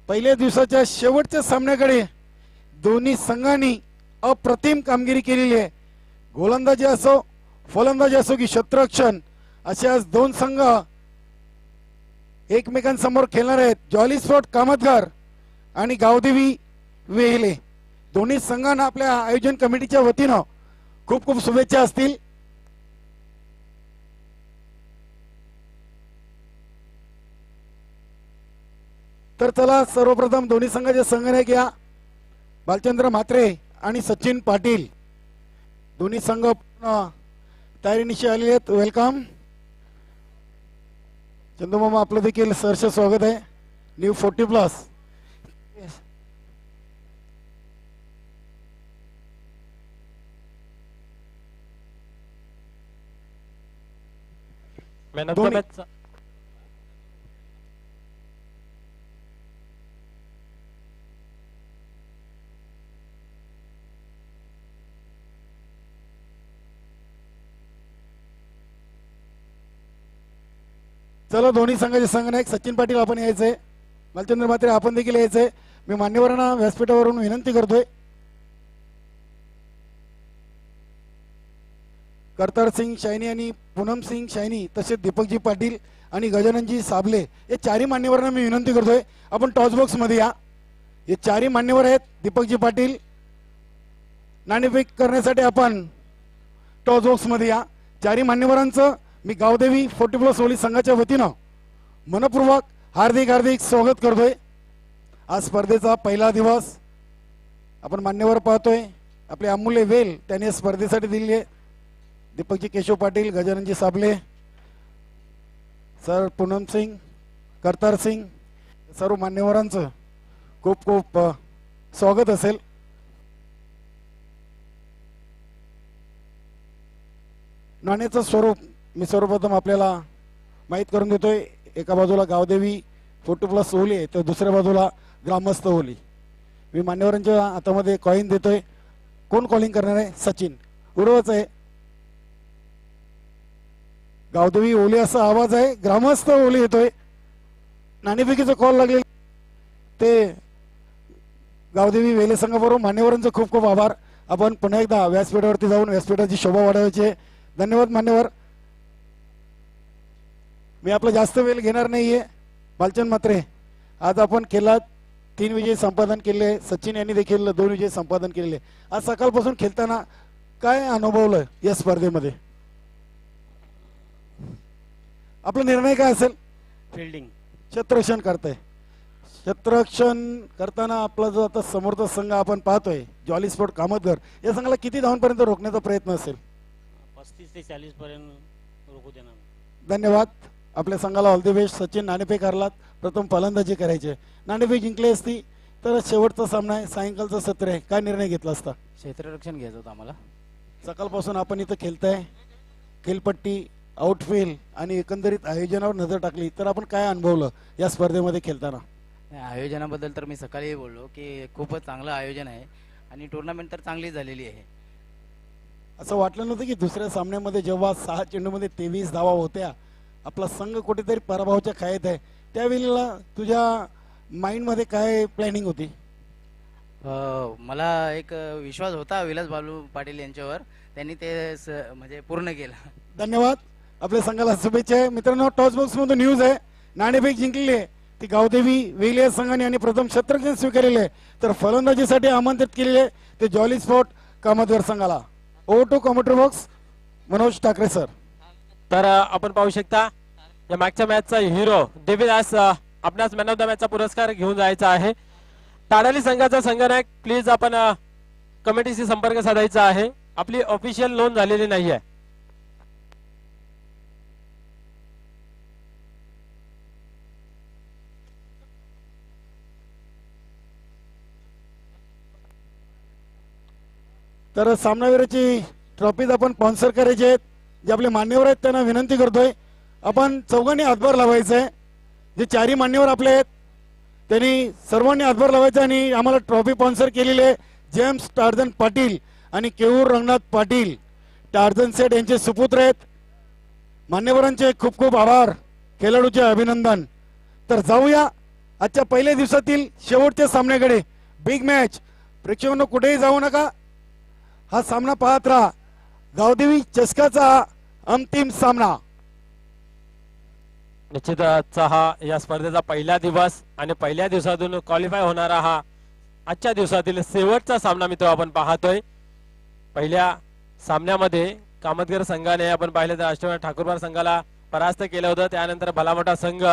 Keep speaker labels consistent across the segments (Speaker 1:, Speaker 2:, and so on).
Speaker 1: पहिल्या दिवसाच्या शेवटच्या सामन्याकडे दोन्ही संघांनी अप्रतिम कामगिरी केलेली आहे. गोलंदाजी असो फलंदाजी असो की क्षेत्ररक्षण असे आज दोन संघ एकमेकांसमोर खेळणार आहेत. जॉली स्पोर्ट कामतघर आणि गावदेवी वेहिले दोन्ही संघांना आपल्या आयोजन कमिटीच्या वतीनं खूप खूप शुभेच्छा असतील. तर चला सर्वप्रथम दोन्ही संघाचे संघनायक या बालचंद्र म्हात्रे आणि सचिन पाटील दोन्ही संघ तयारीनिशी आलेले आहेत. वेलकम चंदूमामा, आपलं देखील सहर्ष स्वागत आहे. न्यू 40+. चला दोन्ही संघाचे संघनायक सचिन पाटील आपण यायचंय, बालचंद्र म्हात्रे आपण देखील यायचंय. मी मान्यवरांना व्यासपीठावरून विनंती करतोय. करतार सिंग शायनी आणि पूनम सिंग शायनी तसेच दीपकजी पाटील आणि गजाननजी साबले हे चारही मान्यवरांना मी विनंती करतोय आपण टॉस बॉक्स मध्ये या. हे चारही मान्यवर आहेत. दीपकजी पाटील नाणेफेक करण्यासाठी आपण टॉस बॉक्स मध्ये या. चारही मान्यवरांचं मी गावदेवी 40+ ओली संघाच्या वतीनं मनपूर्वक हार्दिक हार्दिक स्वागत करतोय. आज स्पर्धेचा पहिला दिवस आपण मान्यवर पाहतोय. आपले अमूल्य वेल त्यांनी स्पर्धेसाठी दिली आहे. दीपकजी केशव पाटील, गजाननजी साबले सर, पूनम सिंग, करतार सिंग, सर्व मान्यवरांचं खूप खूप स्वागत असेल. नाण्याचं स्वरूप मी सर्वप्रथम आपल्याला माहीत करून देतोय. एका बाजूला गावदेवी 40+ ओली आहे तर दुसऱ्या बाजूला ग्रामस्थ ओली. मी मान्यवरांच्या हातामध्ये कॉईन देतोय. कोण कॉलिंग करणार आहे? सचिन. उडवायचं आहे. गावदेवी ओली असा आवाज आहे, ग्रामस्थ ओली येतोय. नाणेफेकीचा कॉल लागले ते गावदेवी वेले संघाबरोबर मान्यवरांचं खूप खूप आभार. आपण पुन्हा एकदा व्यासपीठावरती जाऊन व्यासपीठाची शोभा वाढवायची आहे. धन्यवाद मान्यवर. मी आपला जास्त वेळ घेणार नाहीये. बालचंद म्हात्रे, आज आपण खेळात 3 विजय संपादन केले. सचिन यांनी देखील 2 विजय संपादन केलेले. आज सकाळपासून खेळताना काय अनुभवलं या स्पर्धेमध्ये? आपला निर्णय काय असेल?
Speaker 2: फिल्डिंग.
Speaker 1: क्षेत्ररक्षण करताय. क्षेत्ररक्षण करताना आपला जो आता समोरचा संघ आपण पाहतोय जॉली स्पोर्ट कामतघर या संघाला किती धावांपर्यंत रोखण्याचा प्रयत्न असेल?
Speaker 2: 35 ते 40 पर्यंत रोखू देणार.
Speaker 1: धन्यवाद. आपल्या संघाला ऑल द बेस्ट. सचिन, नाणेफेक हरलात, प्रथम फलंदाजी करायचे. नाणेफेक जिंकली असती तर शेवटचा सामना आहे, सायंकाळचं सत्र आहे, काय निर्णय घेतला असता?
Speaker 3: क्षेत्ररक्षण घ्यायचं होतं आम्हाला.
Speaker 1: सकाळपासून आपण इथं खेळताय, खेळपट्टी, आउटफील्ड आणि एकंदरीत आयोजनावर नजर टाकली तर आपण काय अनुभवलं या स्पर्धेमध्ये खेळताना?
Speaker 3: आयोजनाबद्दल तर मी सकाळी बोललो की खूपच चांगलं आयोजन आहे आणि टुर्नामेंट तर चांगली झालेली आहे.
Speaker 1: असं वाटलं नव्हतं की दुसऱ्या सामन्यामध्ये जेव्हा 6 चेंडूमध्ये 23 धावा होत्या, आपला संघ कुठेतरी पराभवाच्या खायत आहे, त्यावेळेला तुझ्या माइंडमध्ये काय प्लॅनिंग होती?
Speaker 3: मला एक विश्वास होता विलास बालू पाटील यांच्यावर, त्यांनी ते म्हणजे पूर्ण केलं.
Speaker 1: धन्यवाद. आपल्या संघाला शुभेच्छा आहे. मित्रांनो, टॉस बॉक्स मध्ये न्यूज आहे. नाणेफेक जिंकली आहे ती गावदेवी वेले संघाने आणि प्रथम क्षेत्ररक्षण स्वीकारलेले आहे, तर फलंदाजीसाठी आमंत्रित केलेले ते जॉली स्पोर्ट कामतघर संघाला. Over to commentary box Manoj Thackeray sir.
Speaker 4: तर आपण पाहू शकता या मागच्या मॅचचा हिरो देवीदास आपणास मॅन ऑफ द मॅचचा पुरस्कार घेऊन जायचा आहे. ताडाली संघाचा संघनायक प्लीज आपण कमिटीशी संपर्क साधायचा आहे. आपली ऑफिशियल नोंद झालेली नाहीये.
Speaker 1: तर सामनावीराची ट्रॉफीज आपण स्पॉन्सर करायचे आहेत. जे आपले मान्यवर आहेत त्यांना विनंती करतोय आपण चौघांनी हातभार लावायचा आहे. जे चारही मान्यवर आपले आहेत त्यांनी सर्वांनी हातभार लावायचा आणि आम्हाला ट्रॉफी स्पॉन्सर केलेली आहे जेम्स टार्झन पाटील आणि केऊर रंगनाथ पाटील. टार्झन सेठ यांचे सुपुत्र आहेत. मान्यवरांचे खूप खूप आभार, खेळाडूचे अभिनंदन. तर जाऊया आजच्या पहिल्या दिवसातील शेवटच्या सामन्याकडे बिग मॅच. प्रेक्षकांनो कुठेही जाऊ नका, हा सामना पाहत राहा. गावदेवी चषकाचा हा अंतिम सामना.
Speaker 4: निश्चित आजचा हा या स्पर्धेचा पहिला दिवस आणि पहिल्या दिवसातून क्वालिफाय होणारा हा आजच्या दिवसातील शेवटचा सामना मित्र आपण पाहतोय. पहिल्या सामन्यामध्ये कामतगर संघाने आपण पाहिलं तर अष्टविनायक ठाकूरवार संघाला परास्त केलं होतं. त्यानंतर भलामोठा संघ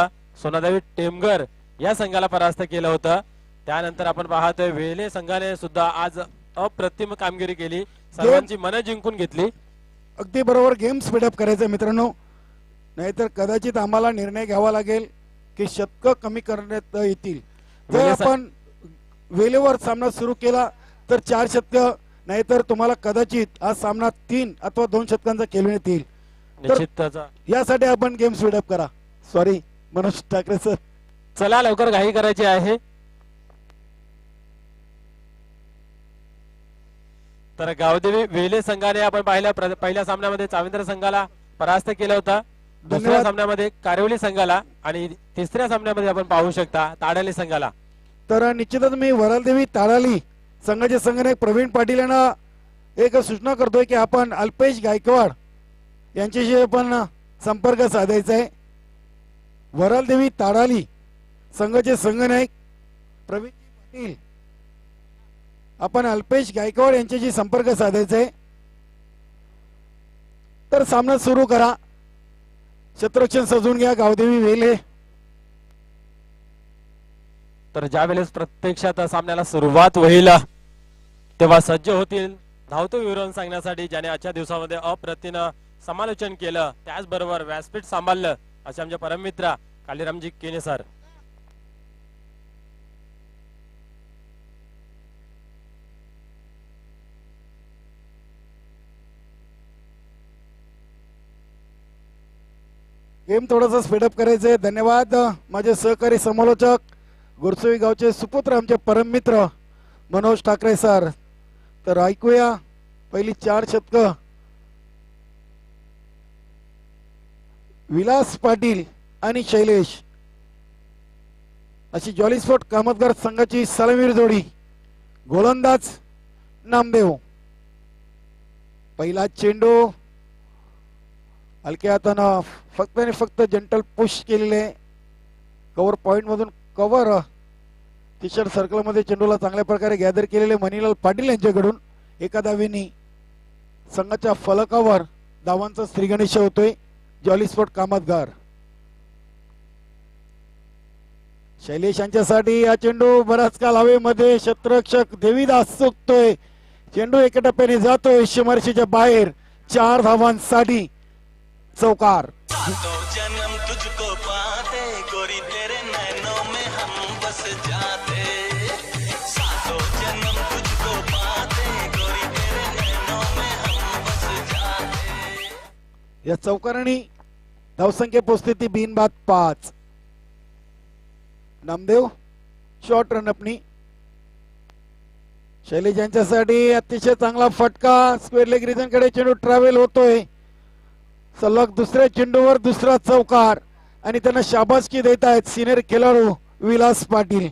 Speaker 4: सोनादेवी टेमगर या संघाला परास्त केलं होतं. त्यानंतर आपण पाहतोय वेले संघाने सुद्धा आज अप्रतिम कामगिरी केली, सर्वांची मनं जिंकून घेतली.
Speaker 1: अगदी बरोबर, गेम स्पीडअप करायचं मित्रांनो, नाहीतर कदाचित आम्हाला निर्णय घ्यावा लागेल की शतक कमी करण्यात येतील. जर
Speaker 4: वेले
Speaker 1: आपण वेळेवर सामना सुरू केला तर 4 शतक, नाहीतर तुम्हाला कदाचित हा सामना 3 अथवा 2 शतकांचा खेळविण्यात येईल.
Speaker 4: निश्चित त्याचा
Speaker 1: यासाठी आपण गेम स्पीडअप करा. Sorry Manoj Thackeray sir.
Speaker 4: चला लवकर घाई करायची आहे. तर गावदेवी वेले संघाने आपण पाहिलं पहिल्या सामन्यामध्ये चाविंद्र संघाला परास्त केलं होतं. दुसऱ्या
Speaker 1: धन्यवाद.
Speaker 4: सामन्यामध्ये कारिवली संघाला आणि तिसऱ्या सामन्यामध्ये आपण पाहू शकता ताडाली संघाला.
Speaker 1: तर निश्चितच मी वरालदेवी ताडाली संघाचे संघनायक प्रवीण पाटील यांना एक सूचना करतोय की आपण अल्पेश गायकवाड यांच्याशी आपण संपर्क साधायचा आहे. वरालदेवी ताडाली संघाचे संघनायक प्रवीण पाटील, आपण अल्पेश गायकवाड यांच्याशी संपर्क साधायचा आहे. तर सामना सुरू करा. क्षेत्ररक्षण सजवून घ्या गावदेवी वेले.
Speaker 4: तर ज्या वेळेस प्रत्यक्षात सामन्याला सुरुवात होईल तेव्हा सज्ज होतील धावतो विवरण सांगण्यासाठी, ज्याने आजच्या दिवसामध्ये अप्रतिम समालोचन केलं, त्याचबरोबर व्यासपीठ सांभाळलं असे आमचे परममित्र कालीरामजी केने सर.
Speaker 1: गेम थोडासा स्पीडअप करायचंय. धन्यवाद माझे सहकारी समालोचक गुरसोई गावचे सुपुत्र आमचे परममित्र मनोज ठाकरे सर. तर ऐकूया पहिली 4 शतक विलास पाटील आणि शैलेश अशी जॉली स्पोर्ट कामतगार संघाची सलामीर जोडी. गोलंदाज नामदेव. पहिला चेंडू हलक्या हातानं फक्त आणि फक्त जंटल पुश केलेले. कव्हर पॉइंट मधून कव्हर टी-शर्ट सर्कल मध्ये चेंडूला चांगल्या प्रकारे गॅदर केलेले मनीलाल पाटील यांच्याकडून एका धावेनी संघाच्या फलकावर धावांचा श्रीगणेश होतोय जॉली स्पोर्ट कामतगार. शैलेश यांच्यासाठी हा चेंडू बराच काल हवेमध्ये क्षेत्ररक्षक देवीदास चुकतोय. चेंडू एका टप्प्याने जातोय सीमारेषेच्या बाहेर. 4 धावांसाठी चौकार.
Speaker 5: जन्म तुझको पाते गोरी तेरे नैनों में हम बस जाते. सातों जन्म तुझको पाते गोरी तेरे नैनों में हम बस जाते.
Speaker 1: या चौकाराने धावसंख्या पोहोचते ती बिनबाद 5. नामदेव शॉर्ट रनअपनी. शैलेश यांच्यासाठी अतिशय चांगला फटका. स्क्वेअर लेग रिजन कडे चेंडू ट्रॅव्हल होतोय. सलग दुसऱ्या चेंडूवर दुसरा चौकार आणि त्यांना शाबासकी देत आहेत सिनियर खेळाडू विलास पाटील.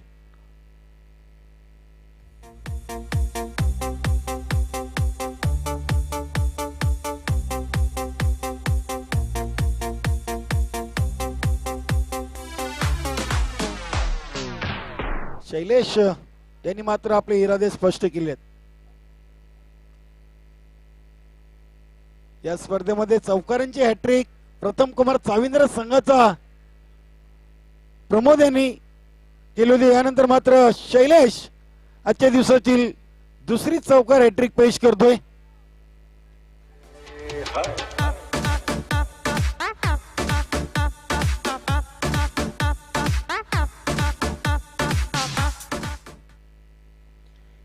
Speaker 1: शैलेश यांनी मात्र आपले इरादे स्पष्ट केले आहेत. या स्पर्धेमध्ये चौकारांची हॅट्रिक प्रथम कुमार चाविंद्र संघाचा प्रमोद यांनी केली होती. यानंतर मात्र शैलेश आजच्या दिवसातील दुसरी चौकार हॅट्रिक पेश करतोय.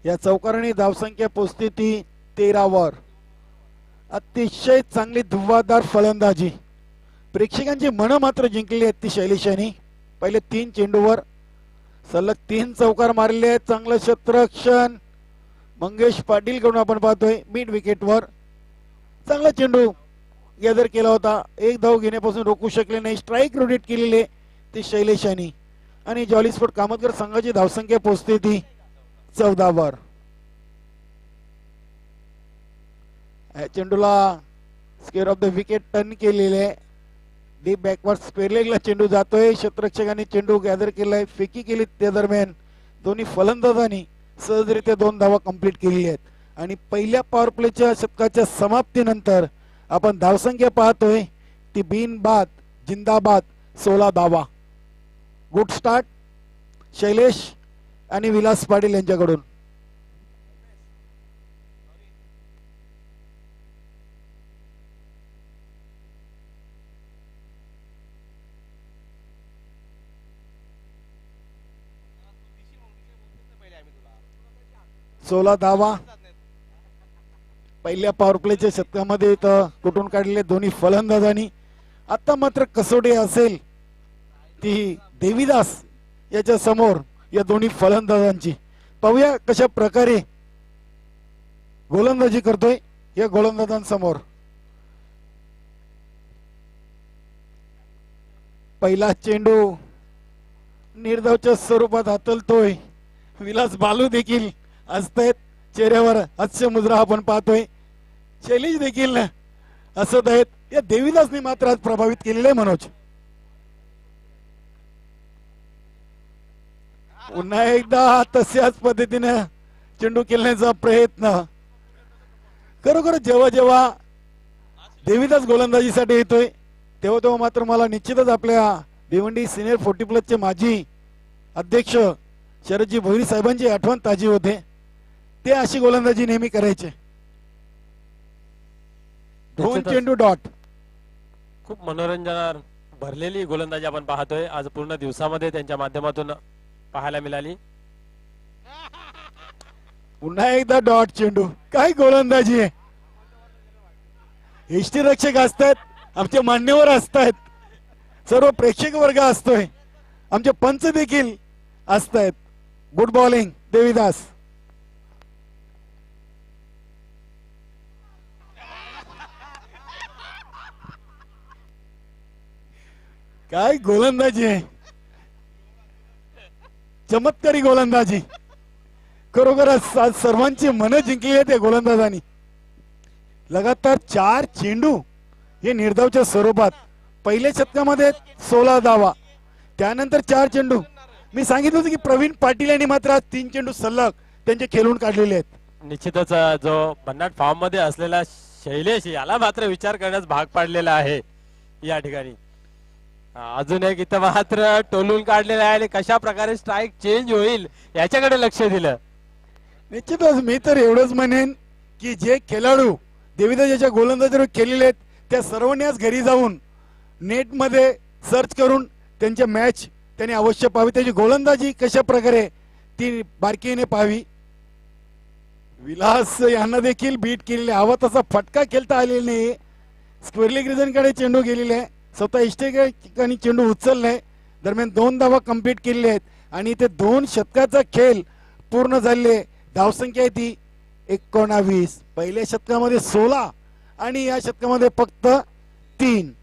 Speaker 1: या चौकाराने धावसंख्या पोचते ती 13 वर. अतिशय चांगली धुव्वाधार फलंदाजी. प्रेक्षकांची मनं मात्र जिंकली आहेत ती शैलेश यांनी. पहिले 3 चेंडूवर सलग 3 चौकार मारले आहेत. चांगलं क्षेत्ररक्षण मंगेश पाटील कडून आपण पाहतोय मिड विकेटवर. चांगला चेंडू गॅदर केला होता. एक धाव घेण्यापासून रोखू शकले नाही. स्ट्राईक रोटेट केलेले ते शैलेश यांनी आणि जॉली स्पोर्ट कामतकर संघाची धावसंख्या पोहोचते ती 14 वर. या चेंडूला square off the wicket turn केलेले. डीप बॅकवर्ड स्क्वेअर लेगला चेंडू जातोय. क्षेत्ररक्षकांनी चेंडू गॅदर केलाय. फेकी केली त्या दरम्यान दोन्ही फलंदाजांनी सहजरित्या 2 धावा कंप्लीट केलेली आहेत. आणि पहिल्या पॉवर प्लेच्या शतकाच्या समाप्तीनंतर आपण धावसंख्या पाहतोय ती बिनबाद जिंदाबाद 16 धावा. गुड स्टार्ट शैलेश आणि विलास पाटील यांच्याकडून. सोळा धावा पहिल्या पॉवर प्लेच्या शतकामध्ये कुठून काढलेले दोन्ही फलंदाजांनी. आता मात्र कसोटी असेल ती देवीदास याच्या समोर या दोन्ही फलंदाजांची. पाहूया कशा प्रकारे गोलंदाजी करतोय या गोलंदाजांसमोर. पहिला चेंडू निर्धावच्या स्वरूपात हातलतोय. विलास बालू देखील असतायत चेहऱ्यावर हास्य मुद्रा आपण पाहतोय. शैलेश देखील असत आहेत. या देवीदासने मात्र आज प्रभावित केलेले आहे मनोज. पुन्हा एकदा तशाच पद्धतीने चेंडू खेळण्याचा प्रयत्न. खरोखर जेव्हा जेव्हा देवीदास गोलंदाजीसाठी येतोय तेव्हा तेव्हा मात्र मला निश्चितच आपल्या भिवंडी सिनियर 40+ चे माजी अध्यक्ष शरदजी भोईर साहेबांची आठवण ताजी होते. ते अशी गोलंदाजी नेहमी करायचे. 2 चेंडू डॉट.
Speaker 4: खूप मनोरंजनावर भरलेली गोलंदाजी आपण पाहतोय आज पूर्ण दिवसामध्ये त्यांच्या माध्यमातून पाहायला मिळाली.
Speaker 1: पुन्हा एकदा डॉट चेंडू. काय गोलंदाजी आहे. यष्टीरक्षक असतात, आमचे मान्यवर असतात, सर्व प्रेक्षक वर्ग असतोय, आमचे पंच देखील असतात. Good bowling Devidas. काय गोलंदाजी आहे. चमत्कारी गोलंदाजी. खरोखरच आज सर्वांची मन जिंकली आहेत या गोलंदाजांनी. लगातार 4 चेंडू हे निर्धावच्या स्वरूपात. पहिल्या शतकामध्ये 16 धावा, त्यानंतर 4 चेंडू. मी सांगितलं होतं की प्रवीण पाटील यांनी मात्र आज 3 चेंडू सलग त्यांचे खेळून काढलेले आहेत.
Speaker 4: निश्चितच जो भन्नाट फॉर्म मध्ये असलेला शैलेश याला मात्र विचार करण्यास भाग पाडलेला आहे या ठिकाणी. अजून एक इथं मात्र टोलून काढलेला आहे आणि कशा प्रकारे स्ट्राईक चेंज होईल याच्याकडे लक्ष दिलं.
Speaker 1: निश्चितच मी तर एवढंच म्हणेन की जे खेळाडू देवीदास याच्या गोलंदाजीवर खेळलेले आहेत त्या सर्वांनी आज घरी जाऊन नेटमध्ये सर्च करून त्यांच्या मॅच त्यांनी अवश्य पाहावी. त्याची गोलंदाजी कशा प्रकारे ती बारकीने पाहावी. विलास यांना देखील बीट केलेले. हवा तसा फटका खेळता आलेला नाही. स्क्वेअर लेग रिजनकडे चेंडू गेलेले आहे. स्वतः इष्टेकांनी चेंडू उचललाय. दरम्यान 2 धावा कंप्लीट केलेल्या आहेत आणि ते 2 शतकाचा खेळ पूर्ण झाले. धावसंख्या आहे ती 19. पहिल्या शतकामध्ये 16 आणि या शतकामध्ये फक्त 3.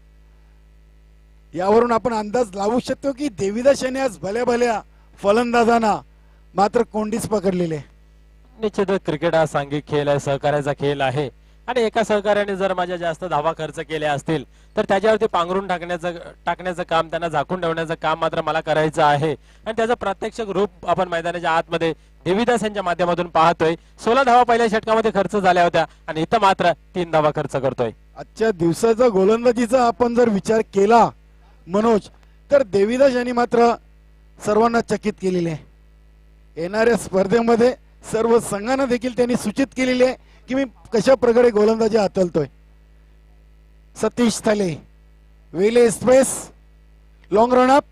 Speaker 1: यावरून आपण अंदाज लावू शकतो की देवीदास याने आज भल्या भल्या फलंदाजांना मात्र कोंडीच पकडलेले.
Speaker 4: निश्चितच क्रिकेट हा सांघिक खेळ आहे, सहकार्याचा खेळ आहे आणि एका सहकार्याने जर माझ्या जास्त धावा खर्च केले असतील तर त्याच्यावरती पांघरून टाकण्याचं काम, त्यांना झाकून ठेवण्याचं काम मात्र मला करायचं आहे. आणि त्याचं प्रत्यक्ष रूप आपण मैदानाच्या आतमध्ये देवीदास यांच्या माध्यमातून पाहतोय. 16 धावा पहिल्या षटकामध्ये खर्च झाल्या होत्या आणि इथं मात्र 3 धावा खर्च करतोय.
Speaker 1: आजच्या दिवसाचा गोलंदाजीचा आपण जर विचार केला मनोज तर देवीदास यांनी मात्र सर्वांना चकित केलेले आहे. येणाऱ्या स्पर्धेमध्ये सर्व संघांना देखील त्यांनी सूचित केलेले आहे की मी कशा प्रकारे गोलंदाजी हाताळतोय. सतीश थले वेले express long run up.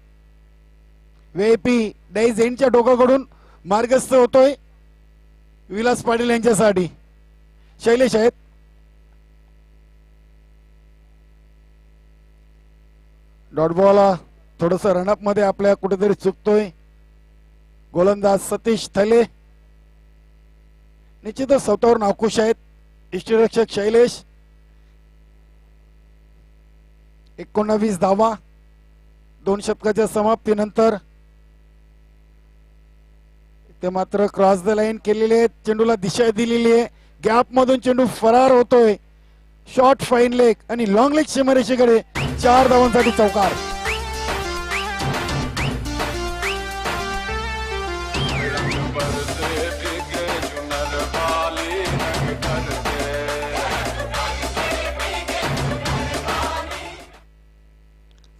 Speaker 1: VIP dies एंडच्या टोकाकडून मार्गस्थ होतोय विलास पाटील यांच्यासाठी. शैलेश आहेत. डॉट बॉल थोडस रनअप मध्ये आपल्या कुठेतरी चुकतोय गोलंदाज सतीश थले. निश्चितच स्वतःवर नाखुश आहेत इष्टरक्षक शैलेश. 19 धावा 2 शतकाच्या समाप्तीनंतर ते मात्र क्रॉस द लाईन केलेले आहेत, चेंडूला दिशा दिलेली आहे, गॅप मधून चेंडू फरार होतोय, शॉर्ट फाईन लेग आणि लॉंग लेग सीमारेषेकडे 4 धावांसाठी चौकार.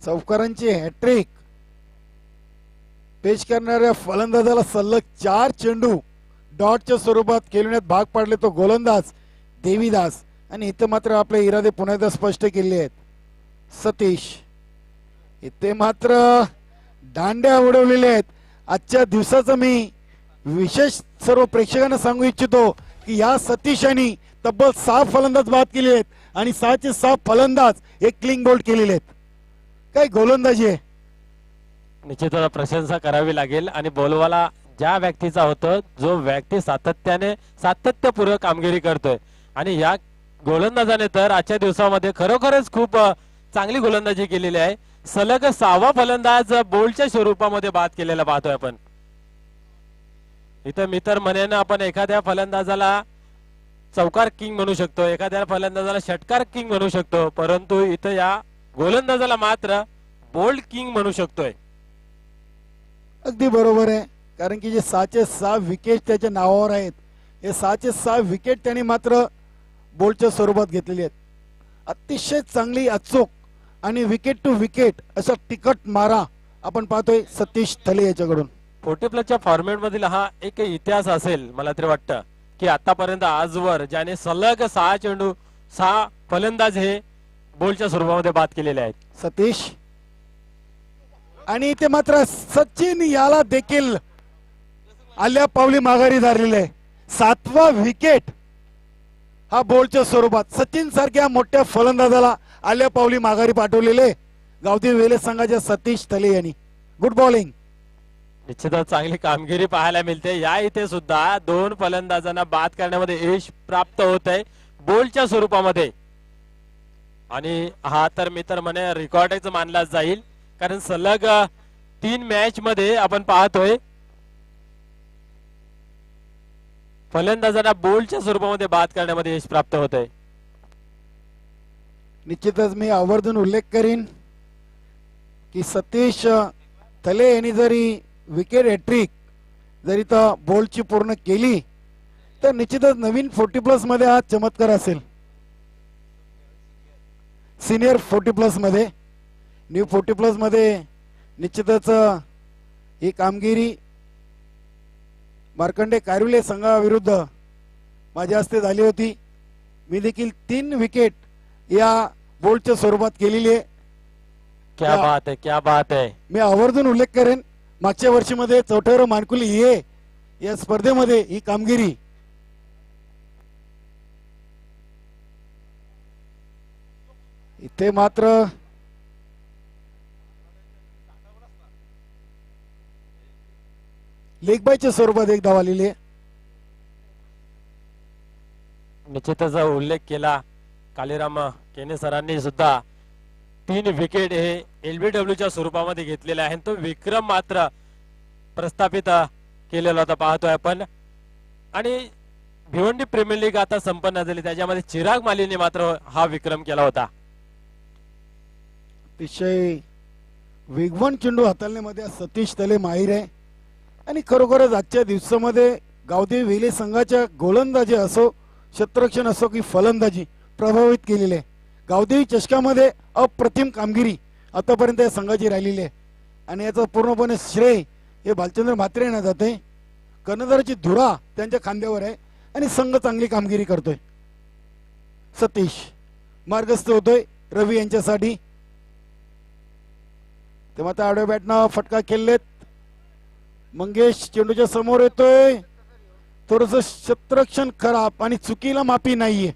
Speaker 1: चौकारांची हॅट्रिक पेश करणाऱ्या फलंदाजाला सलग 4 चेंडू डॉटच्या स्वरूपात खेळण्यात भाग पाडले तो गोलंदाज देवीदास. आणि इथे मात्र आपले इरादे पुन्हा एकदा स्पष्ट केले आहेत. सतीश इथे मात्र दांड्या उडवलेल्या आहेत. आजच्या दिवसाचं मी विशेष सर्व प्रेक्षकांना सांगू इच्छितो की या सतीशांनी तब्बल 6 फलंदाज बाद केले आहेत आणि 6चे 6 फलंदाज एक क्लीन बोल्ड केलेले आहेत. काय गोलंदाजी आहे.
Speaker 4: निश्चितच प्रशंसा करावी लागेल. आणि बोलवाला ज्या व्यक्तीचा होतो जो व्यक्ती सातत्यपूर्व कामगिरी करतोय आणि या गोलंदाजाने तर आजच्या दिवसामध्ये खरोखरच खूप चांगली गोलंदाजी केलेली आहे. सलग 6वा फलंदाज बोल्डच्या स्वरूपामध्ये बाद केलेला पाहतोय आपण. इथं मी तर म्हणेन आपण एखाद्या फलंदाजाला चौकार किंग म्हणू शकतो, एखाद्या फलंदाजाला षटकार किंग म्हणू शकतो, परंतु इथं या गोलंदाजाला मात्र बोल्ड किंग म्हणू शकतोय.
Speaker 1: अगदी बरोबर आहे, कारण की जे 6चे 6 विकेट त्याच्या नावावर आहेत, हे 6चे 6 विकेट त्याने मात्र बोल्डच्या स्वरूपात घेतलेली आहेत. अतिशय चांगली अचूक आणि विकेट टू विकेट असा तिकट मारा आपण पाहतोय सतीश थले याच्याकडून.
Speaker 4: 40+ फॉर्मॅट मधील हा एक इतिहास असेल मला तरी वाटतं की आतापर्यंत आजवर ज्याने सलग 6 चेंडू 6 फलंदाज हे बोल्डच्या स्वरूपामध्ये बाद केलेले आहेत.
Speaker 1: सतीश आणि इथे मात्र सचिन याला देखील आल्या पावली माघारी धरलेले आहे. 7वा विकेट हा बोल्डच्या स्वरूपात सचिन सारख्या मोठ्या फलंदाजाला आल्या पावली माघारी पाठवलेले गावदेवी वेले संघाच्या सतीश थले यांनी. Good bowling.
Speaker 4: निश्चितच चांगली कामगिरी पाहायला मिळते. या इथे सुद्धा 2 फलंदाजांना बाद करण्यामध्ये यश प्राप्त होत आहे बोल्डच्या स्वरूपामध्ये. आणि हा तर मी तर म्हणे रेकॉर्डच मानला जाईल, कारण सलग 3 मॅच मध्ये आपण पाहतोय फलंदाजांना बोल्डच्या स्वरूपामध्ये बाद करण्यामध्ये यश प्राप्त होत आहे.
Speaker 1: निश्चितच मी आवर्जून उल्लेख करीन की सतीश थले यांनी जरी विकेट हॅट्रिक जरी तर बोल्डची पूर्ण केली तर निश्चितच नवीन 40+ मध्ये हा चमत्कार असेल. सिनियर 40+ मध्ये, न्यू 40+ मध्ये निश्चितच ही कामगिरी मार्कंडे कारिवले संघाविरुद्ध माझ्या हस्ते झाली होती. मी देखील 3 विकेट या बोल्डच्या स्वरूपात केलेली आहे.
Speaker 4: क्या बात आहे, क्या बात आहे.
Speaker 1: मी आवर्जून उल्लेख करेन मागच्या वर्षीमध्ये चौथेरो मानकुली हे या स्पर्धेमध्ये ही कामगिरी इथे मात्र लेग बायच्या स्वरूपात एक धाव आलेली आहे.
Speaker 4: निश्चितच उल्लेख केला कालीराम केने सरांनी सुद्धा 3 विकेट हे LBWच्या स्वरूपामध्ये घेतलेले आहे. तो विक्रम मात्र प्रस्थापित केलेला होता पाहतोय आपण. आणि भिवंडी प्रीमियर लीग आता संपन्न झाली, त्याच्यामध्ये चिराग मालीने मात्र हा विक्रम केला होता.
Speaker 1: अतिशय वेगवान चेंडू हाताळण्यामध्ये सतीश तले माहीर आहे. आणि खरोखरच आजच्या दिवसामध्ये गावदेवी वेले संघाच्या गोलंदाजी असो, क्षेत्ररक्षण असो की फलंदाजी प्रभावित केलेले आहे. गावदेवी चषकामध्ये अप्रतिम कामगिरी आतापर्यंत या संघाची राहिलेली आहे आणि याचा पूर्णपणे श्रेय हे भालचंद्र म्हात्रे यांना जाते. कर्णधाराची धुरा त्यांच्या खांद्यावर आहे आणि संघ चांगली कामगिरी करतोय. सतीश मार्गस्थ होतोय रवी यांच्यासाठी. तेव्हा त्या आडव्या बॅटनं फटका खेळलेत. मंगेश चेंडूच्या समोर येतोय. थोडस क्षेत्ररक्षण खराब आणि चुकीला माफी नाहीये.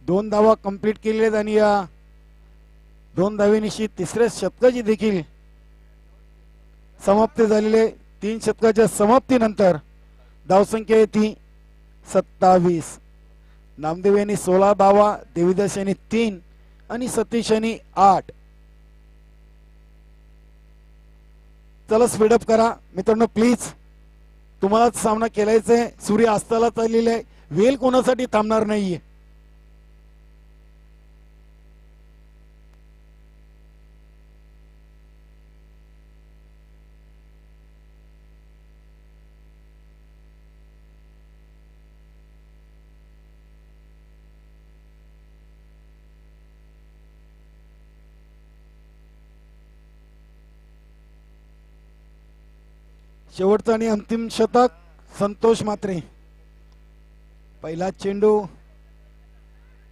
Speaker 1: 2 धावा कंप्लीट केलेत आणि या 2 धावेनिशी 3ऱ्या शतकाची देखील समाप्ती झालेली आहे. 3 शतकाच्या समाप्तीनंतर धावसंख्या येते 27. नामदेव यांनी 16 धावा, देवीदास यांनी 3 आणि सतीश यांनी 8. चला स्पीडअप करा मित्रांनो प्लीज. तुम्हाला सामना खेळायचा आहे. सूर्य अस्ताला चाललेला आहे. वेल कोणासाठी थांबणार नाहीये. शेवटचा आणि अंतिम शतक संतोष मात्रे. पहिला चेंडू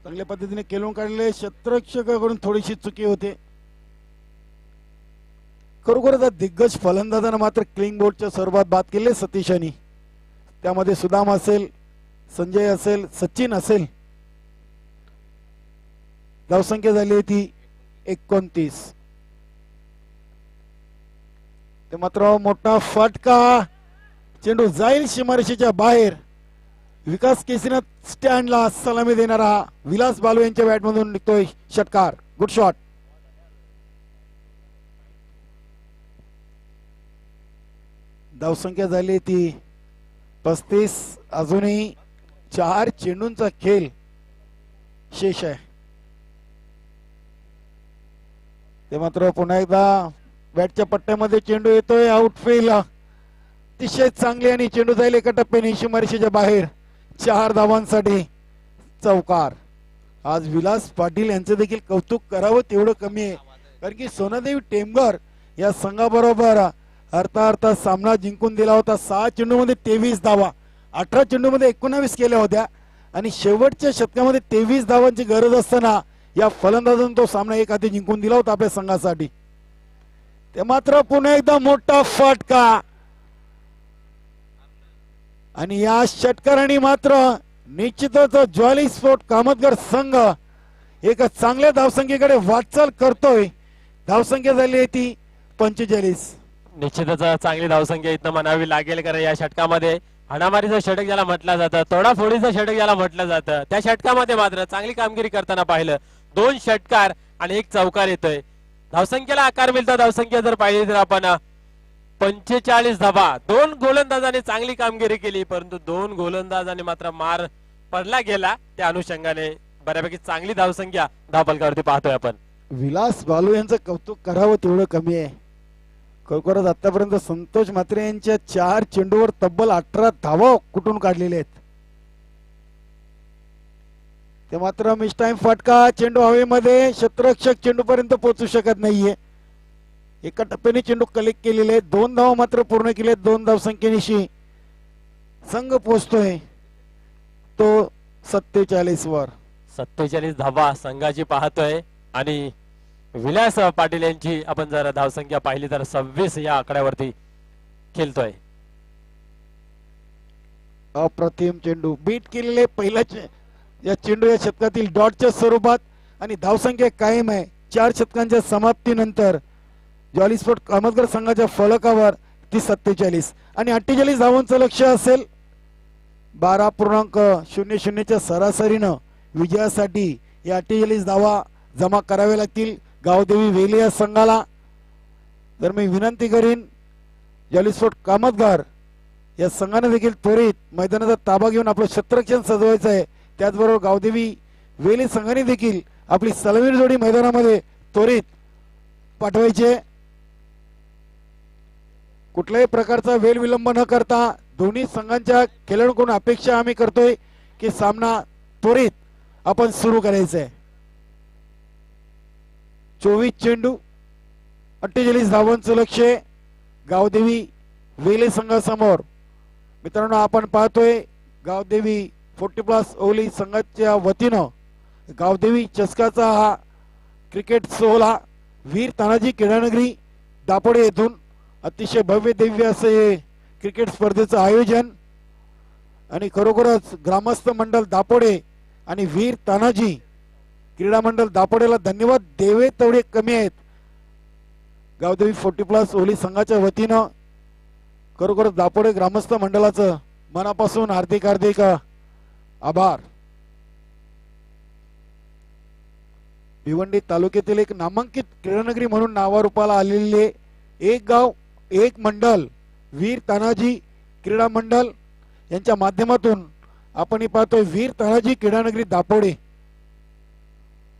Speaker 1: चांगल्या पद्धतीने खेळून काढले. क्षेत्ररक्षकाकडून थोडीशी चुकी होते. खरोखरच दिग्गज फलंदाजांना मात्र क्लिंग बोर्डच्या स्वरूपात बाद केले सतीश यांनी. त्यामध्ये सुदाम असेल, संजय असेल, सचिन असेल. धावसंख्या झाली होती 29. ते मात्र मोठा फटका. चेंडू जाईल सीमारेषेच्या बाहेर. विकास केसीनं स्टँडला सलामी देणारा विलास बालू यांच्या बॅटमधून निघतोय षटकार. Good shot. धावसंख्या झाली ती 35. अजूनही 4 चेंडूंचा खेळ शेष आहे. ते मात्र पुन्हा एकदा बॅटच्या पट्ट्यामध्ये चेंडू येतोय. आउटफील्ड अतिशय चांगली आणि चेंडू जाईल एका टप्प्याने सीमारेषेच्या बाहेर. 4 धावांसाठी चौकार. आज विलास पाटील यांचे देखील कौतुक करावं तेवढं कमी आहे. कारण की सोनादेवी टेमघर या संघाबरोबर अर्धा सामना जिंकून दिला होता. 6 चेंडूमध्ये 23 धावा, 18 चेंडूमध्ये 19 केल्या होत्या आणि शेवटच्या शतकामध्ये 23 धावांची गरज असताना या फलंदाजांनी तो सामना एक हाती जिंकून दिला होता आपल्या संघासाठी. ते मात्र पुन्हा एकदा मोठा फटका आणि या षटकाराने मात्र निश्चितच ज्वाली स्पोर्ट कामतगर संघ एक चांगल्या धावसंख्येकडे वाटचाल करतोय. धावसंख्या झाली आहे ती 45.
Speaker 4: निश्चितच चांगली धावसंख्या इथं म्हणावी लागेल. कारण या षटकामध्ये हाणामारीचं षटक ज्याला म्हटलं जातं, तोडाफोडीचं षटक ज्याला म्हटलं जातं, त्या षटकामध्ये मात्र चांगली कामगिरी करताना पाहिलं. 2 षटकार आणि 1 चौकार येतोय. धावसंख्येला आकार मिळतो. धावसंख्या जर पाहिली तर आपण 45 धावा. 2 गोलंदाजांनी चांगली कामगिरी केली, परंतु 2 गोलंदाजांनी मात्र मार पडला गेला. त्या अनुषंगाने बऱ्यापैकी चांगली धावसंख्या धावफलकावरती पाहतोय आपण.
Speaker 1: विलास बालू यांचं कौतुक करावं तेवढं कमी आहे. खरोखरच आतापर्यंत संतोष मात्रे यांच्या 4 चेंडूवर तब्बल 18 धावा कुठून काढलेले आहेत. ते मात्र मिस टाइम फटका. चेंडू हवेमध्ये. क्षेत्ररक्षक चेंडू पर्यंत पोहोचू शकत नाहीये. एका टप्प्याने चेंडू कलेक्ट केलेले. 2 धावा मात्र पूर्ण केले. 2 धावसंख्येनिशी संघ पोहोचतोय तो 47 वर.
Speaker 4: 47 धावा संघाची पाहतोय आणि विलास पाटील यांची आपण जर धावसंख्या पाहिली तर 26 या आकड्यावरती खेळतोय.
Speaker 1: अप्रतिम चेंडू बीट केलेले. पहिला या चेंडू या शतकातील डॉटच्या स्वरूपात आणि धावसंख्या कायम आहे. 4 शतकांच्या समाप्तीनंतर ज्वाली स्पोर्ट कामतगर संघाच्या फलकावर ती 47 आणि 48 धावांचं लक्ष असेल. 12.00च्या सरासरीनं विजयासाठी या 48 धावा जमा कराव्या लागतील गावदेवी वेले या संघाला. तर मी विनंती करीन ज्वाली स्पोर्ट कामतगर या संघाने देखील त्वरित मैदानाचा ताबा घेऊन आपलं क्षेत्ररक्षण सजवायचं आहे. त्याचबरोबर गावदेवी वेले संघाने देखील आपली सलमीर जोडी मैदानामध्ये त्वरित पाठवायचे. कुठल्याही प्रकारचा वेळ विलंब न करता दोन्ही संघांच्या खेळाडूंकडून अपेक्षा आम्ही करतोय की सामना त्वरित आपण सुरू करायचा आहे. 24 चेंडू 48 धावांचं लक्ष गावदेवी वेले संघासमोर. मित्रांनो आपण पाहतोय गावदेवी 40+ ओली संघाच्या वतीनं गावदेवी चषकाचा हा क्रिकेट सोहळा वीर तानाजी क्रीडानगरी दापोडे येथून अतिशय भव्य दिव्य असे क्रिकेट स्पर्धेचं आयोजन आणि खरोखरच ग्रामस्थ मंडळ दापोडे आणि वीर तानाजी क्रीडा मंडळ दापोडेला धन्यवाद देवे तेवढे कमी आहेत. गावदेवी 40+ ओली संघाच्या वतीनं खरोखरच दापोडे ग्रामस्थ मंडळाचं मनापासून हार्दिक हार्दिक आभार. भिवंडी तालुक्यातील एक नामांकित क्रीडानगरी म्हणून नावारूपाला आलेले एक गाव एक मंडल वीर तानाजी क्रीडा मंडल यांच्या माध्यमातून आपण ही पाहतोय वीर तानाजी क्रीडानगरी दापोडे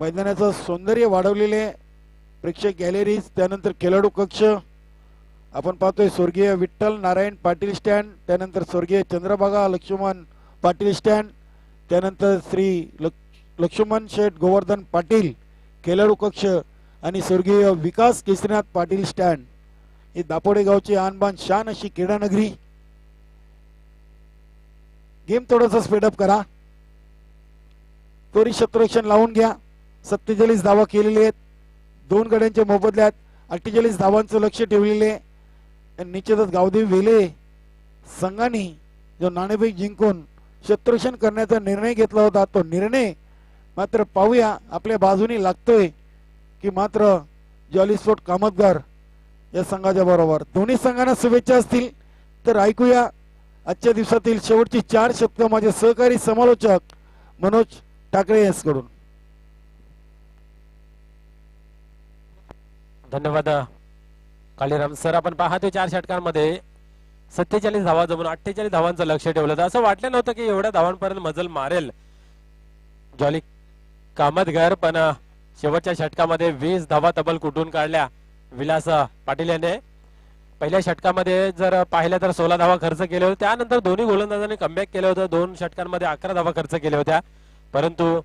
Speaker 1: मैदानाचं सौंदर्य वाढवलेले प्रेक्षक गॅलरीज, त्यानंतर खेळाडू कक्ष आपण पाहतोय स्वर्गीय विठ्ठल नारायण पाटील स्टँड, त्यानंतर स्वर्गीय चंद्रभागा लक्ष्मण पाटील स्टँड, त्यानंतर श्री लक्ष्मण शेठ गोवर्धन पाटील खेळाडू कक्ष आणि स्वर्गीय विकास केसरीनाथ पाटील स्टँड. ही दापोडे गावची आणबान शान अशी क्रीडानगरी. गेम थोडंसं स्पीडअप करा, त्वरित क्षेत्ररक्षण लावून घ्या. 47 धावा केलेली आहेत, 2 गड्यांच्या मोबदल्यात 48 धावांचं लक्ष ठेवलेले आहे. निश्चितच गावदेवी वेले संघाने जो नाणेफेक जिंकून क्षेत्ररक्षण करण्याचा निर्णय घेतला होता, तो निर्णय मात्र पाहूया आपल्या बाजूने लागतोय की मात्र जॉली स्पोर्ट कामतगार या संघाच्या बरोबर. दोन्ही संघांना शुभेच्छा असतील तर ऐकूया आजच्या दिवसातील शेवटची 4 शब्द माझे सहकारी समालोचक मनोज ठाकरे यांच्याकडून.
Speaker 4: धन्यवाद कालीराम सर. आपण पाहतो 4 षटकांमध्ये 47 धावा जमून 48 धावांचं लक्ष ठेवलं होतं. असं वाटलं नव्हतं की एवढ्या धावांपर्यंत मजल मारेल जॉली कामतगार, पण शेवटच्या षटकामध्ये 20 धावा तब्बल कुठून काढल्या विलास पाटील याने. पहिल्या षटकामध्ये जर पाहिलं तर 16 धावा खर्च केले होते, त्यानंतर दोन्ही गोलंदाजांनी कमबॅक केलं होतं. 2 षटकांमध्ये 11 धावा खर्च केल्या होत्या, परंतु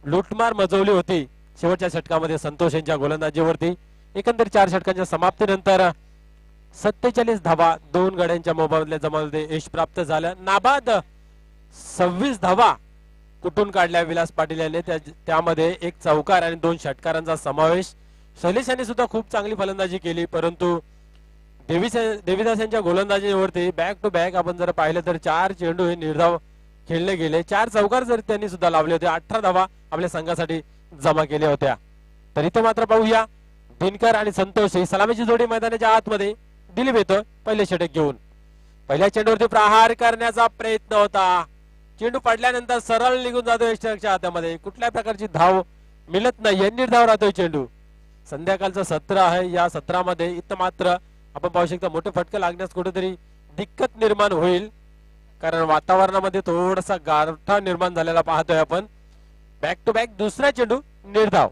Speaker 4: लुटमार मजवली होती शेवटच्या षटकामध्ये संतोष यांच्या गोलंदाजीवरती. एकंदर 4 षटकांच्या समाप्तीनंतर 47 धावा 2 गड्यांच्या मोबदल्यात जमावले यश प्राप्त झालं. नाबाद 26 धावा कुठून काढल्या विलास पाटील यांनी, त्यामध्ये 1 चौकार आणि 2 षटकारांचा समावेश. शैलेश यांनी सुद्धा खूप चांगली फलंदाजी केली, परंतु देवीदास यांच्या गोलंदाजीवरती बॅक टू बॅक आपण जर पाहिलं तर 4 चेंडू हे निर्धाव खेळले गेले. 4 चौकार जर त्यांनी सुद्धा लावले होते. 18 धावा आपल्या संघासाठी जमा केल्या होत्या. तर इथे मात्र पाहूया दिनकर आणि संतोष ही सलामीची जोडी मैदानाच्या आतमध्ये. दिलीप येतो पहिले षटक घेऊन. पहिल्या चेंडूवरती प्रहार करण्याचा प्रयत्न होता, चेंडू पडल्यानंतर सरळ निघून जातो यष्टरक्षक हातामध्ये. कुठल्या प्रकारची धाव मिळत नाही, निर्धाव राहतोय चेंडू. संध्याकाळचं सत्र आहे, या सत्रामध्ये इथं मात्र आपण पाहू शकता मोठे फटके लागण्यास कुठेतरी दिक्कत निर्माण होईल, कारण वातावरणामध्ये थोडासा गारठा निर्माण झालेला पाहतोय आपण. बॅक टू बॅक दुसरा चेंडू निर्धाव.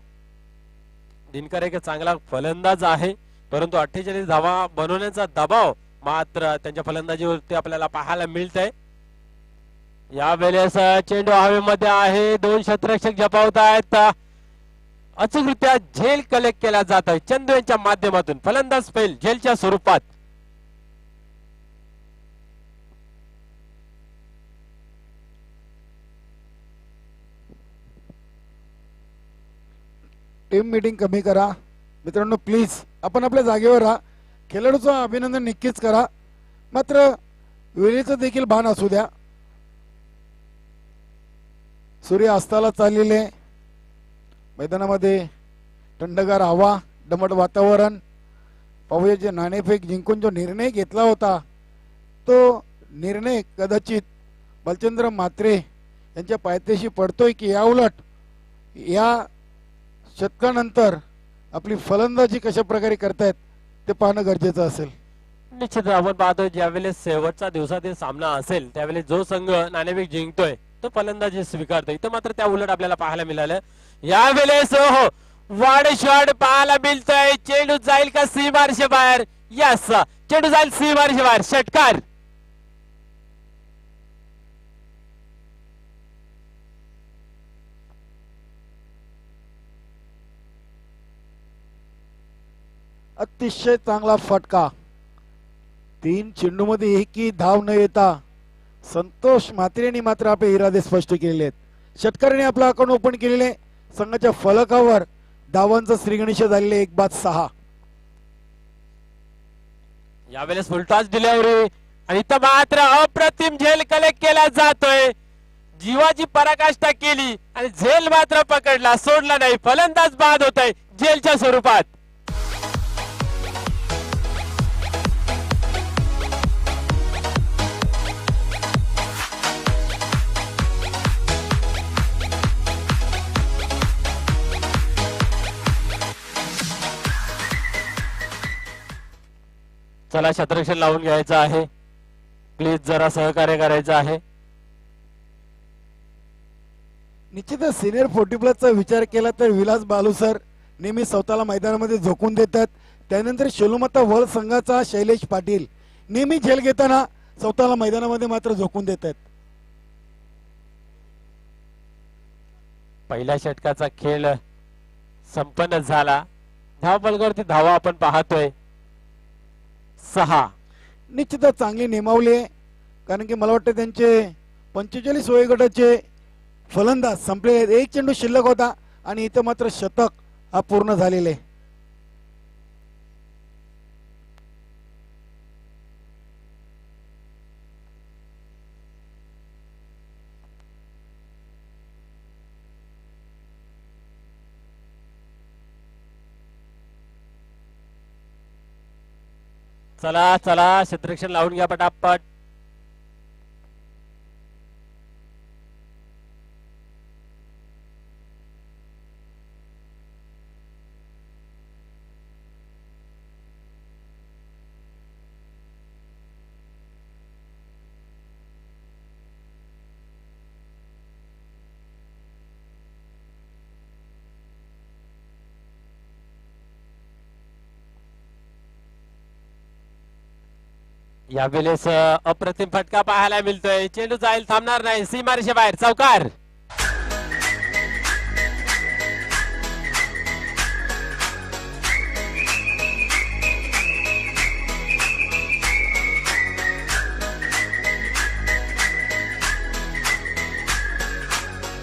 Speaker 4: दिनकर एक चांगला फलंदाज आहे, परंतु 48 धावा बनवण्याचा दबाव मात्र त्यांच्या फलंदाजीवरती आपल्याला पाहायला मिळतंय. यावेळेस चेंडू हवेमध्ये आहे, 2 क्षेत्ररक्षक झपावत आहेत. अचूकरित्या झेल कलेक्ट केला जात आहे चंदू यांच्या माध्यमातून. फलंदाज फेल झेलच्या स्वरूपात.
Speaker 1: टीम मीटिंग कमी करा मित्रांनो, प्लीज आपण आपल्या जागेवर राहा. खेळाडूचं अभिनंदन नक्कीच करा, मात्र वेळेचं देखील भान असू द्या. सूर्य अस्ताला चाललेले मैदानामध्ये थंडगार हवा, दमट वातावरण. पाहूया जे नाणेफेक जिंकून जो निर्णय घेतला होता, तो निर्णय कदाचित बलचंद्र म्हात्रे यांच्या पायथ्याशी पडतोय की या उलट या शतकानंतर आपली फलंदाजी कशा प्रकारे करतायत ते पाहणं गरजेचं असेल.
Speaker 4: निश्चित आपण पाहतोय ज्यावेळेस शेवटचा दिवसातील सामना असेल त्यावेळेस जो संघ नाणेफेक जिंकतोय तो फलंदाजी स्वीकारतोय. इथं मात्र त्या उलट आपल्याला पाहायला मिळालं. यावेळेस हो वाड शॉट पाहायला मिळतोय. चेंडू जाईल का सीमारेषे बाहेर? यस, चेंडू जाईल सीमारेषे बाहेर. षटकार.
Speaker 1: अतिशय चांगला फटका. 3 चेंडूमध्ये एकही धाव न येता संतोष म्हात्रेंनी मात्र आपले इरादे स्पष्ट केलेले आहेत. षटकाराने आपला अकाउंट ओपन केलेले. संघाच्या फलकावर धावांचा श्रीगणेश झालेले 1-6.
Speaker 4: यावेळेस फुलटॉस डिलिव्हरी आणि इथं मात्र अप्रतिम झेल कलेक्ट केला जातोय. जीवाची पराकाष्ठा केली आणि झेल मात्र पकडला, सोडला नाही. फलंदाज बाद होत आहे झेलच्या स्वरूपात. चला क्षेत्ररक्षण लावून घ्यायचं आहे, प्लीज जरा सहकार्य करायचं आहे.
Speaker 1: निश्चितच सिनियर 40 चा विचार केला तर विलास बालू सर नेहमी स्वतःला मैदानामध्ये झोकून देतात. त्यानंतर शेलूमाता वर्ल्ड संघाचा शैलेश पाटील नेहमी झेल घेताना स्वतःला मैदानामध्ये मात्र झोकून देतात.
Speaker 4: पहिल्या षटकाचा खेळ संपन्न झाला. धावफलकावरती धावा आपण पाहतोय 6.
Speaker 1: निश्चितच चांगली नेमावली आहे, कारण की मला वाटतं त्यांचे 45 वयोगटाचे फलंदाज संपले. एक चेंडू शिल्लक होता आणि इथं मात्र शतक हा पूर्ण झालेले.
Speaker 4: चला चला क्षेत्ररक्षण लावून घ्या पटापट. यावेळेस अप्रतिम फटका पाहायला मिळतोय. चेंडू जाईल, थांबणार नाही, सीमारेषे बाहेर, चौकार.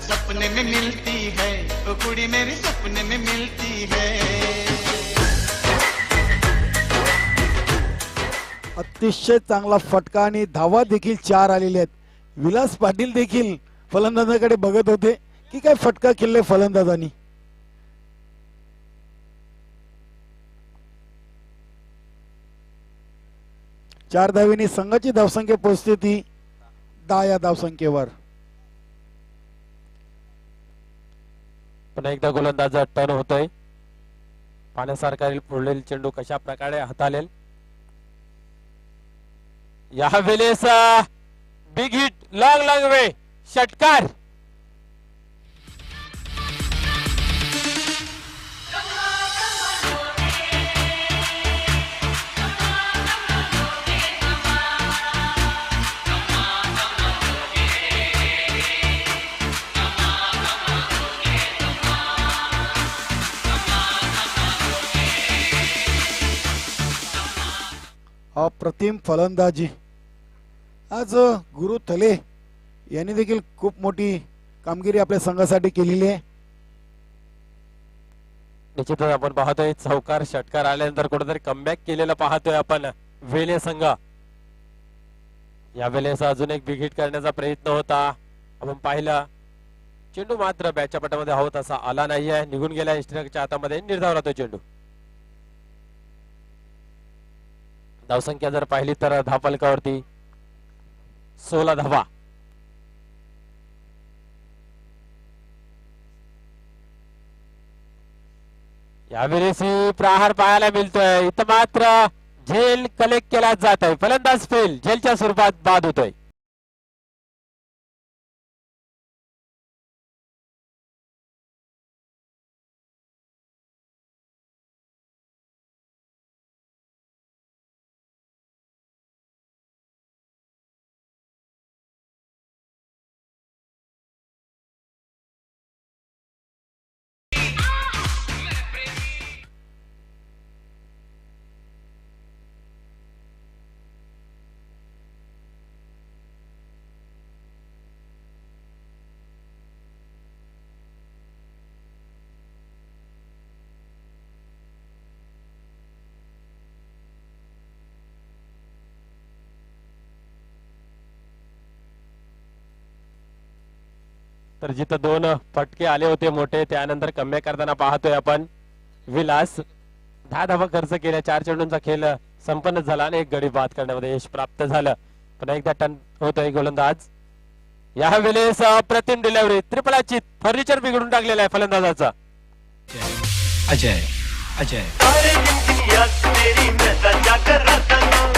Speaker 5: सपने में मिलती है वो कुड़ी मेरी, सपने में मिलती है.
Speaker 1: अतिशय चांगला फटका आणि धावा देखील 4 आलेले आहेत. विलास पाटील देखील फलंदाजाकडे बघत होते की काय फटका केले फलंदाजांनी. चार धावेनी संघाची धावसंख्या पोहोचते ती 10 या धावसंख्येवर.
Speaker 4: पुन्हा एकदा गोलंदाज टर्न होतोय. पाण्यासारखा पुढील चेंडू कशा प्रकारे हाताळेल. यावेळेस बिग हिट, लॉंग लॉंग वे, षटकार.
Speaker 1: अप्रतिम फलंदाजी आज गुरु थले यांनी देखील खूप मोठी कामगिरी आपल्या संघासाठी केलेली आहे.
Speaker 4: निश्चितच आपण पाहतोय चौकार षटकार आल्यानंतर कुठेतरी कमबॅक केलेलं पाहतोय आपण वेले संघ. यावेळेस अजून एक बिग हिट करण्याचा प्रयत्न होता, आपण पाहिलं. चेंडू मात्र बॅटच्या पटामध्ये हवं तसा आला नाहीये, निघून गेला इष्टच्या हातामध्ये, निर्धाव राहतो चेंडू. धावसंख्या जर पाहिली तर धावफलकावरती 16 धावा. यावेळेस प्रहार पाहायला मिळतोय. इथं मात्र झेल कलेक्ट केला जात आहे. फलंदाज फेल, झेलच्या स्वरूपात बाद होतोय. तर जिथं 2 फटके आले होते मोठे, त्यानंतर कमबॅक करताना पाहतोय आपण विलास. 10 धावा खर्च केल्या, 4 चेंडूंचा खेळ संपन्न झाला आणि 1 गडी बाद करण्यामध्ये यश प्राप्त झालं. पुन्हा एकदा टर्न होतोय गोलंदाज. यावेळेस अप्रतिम डिलिव्हरी, त्रिपलाची फर्निचर बिघडून टाकलेला आहे फलंदाजाचा.
Speaker 6: अजय अजय
Speaker 5: तेरी मैं सजा कर रतन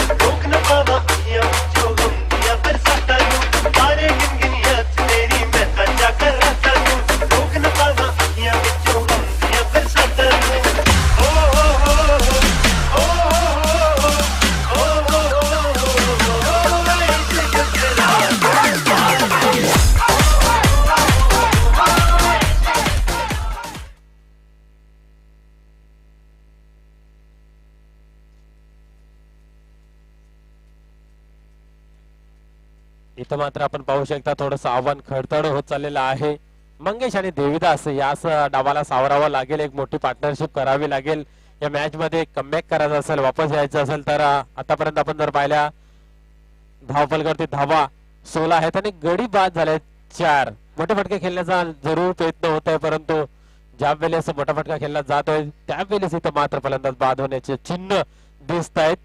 Speaker 4: इथं मात्र आपण पाहू शकता थोडस आव्हान खडतड होत चाललेलं आहे. मंगेश आणि देविदास याच डावाला सावरावं लागेल, एक मोठी पार्टनरशिप करावी लागेल. या मॅच मध्ये कमबॅक करायचं असेल, वापस यायचं असेल तर आतापर्यंत आपण जर पाहिल्या धावफलकावरती धावा 16 आहेत आणि गडी बाद झाले 4. मोठे फटके खेळण्याचा जरूर प्रयत्न होत आहे, परंतु ज्या वेळेस मोठा फटका खेळला जातोय त्यावेळेस इथं मात्र फलंदाज बाद होण्याचे चिन्ह दिसत आहेत.